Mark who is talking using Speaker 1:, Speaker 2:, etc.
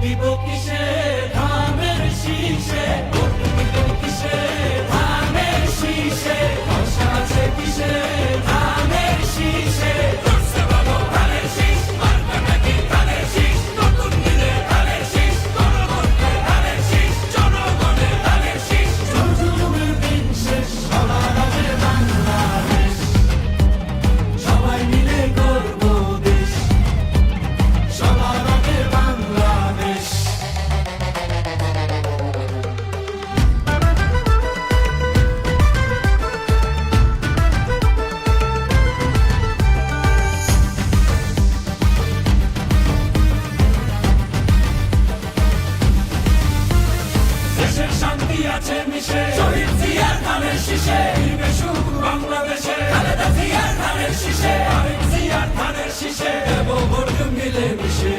Speaker 1: দিব কিসে ধানের শীষে, ভোট দিব কিসে ধানের শীষে, আশা আছে কিসে ধানের শীষে। জোরসে বলো ধানের শীষ, মার্কা নাকি ধানের শীষ, নতুন দিনে ধানের শীষ, গণভোটে ধানের শীষ, জনগণে ধানের শীষ। জুলুমের দিন শেষ, সবার আগে বাংলাদেশ, সবাই মিলে করব দেশ, সবার আগে বাংলাদেশ। দেশের শান্তি আছে মিশে, শহীদ জিয়ার ধানের শীষে, ফিরবে সুখ বাংলাদেশে, খালেদা জিয়ার ধানের শীষে, আরেক জিয়ার ধানের শীষে, দেব ভোট মিলে মিশে।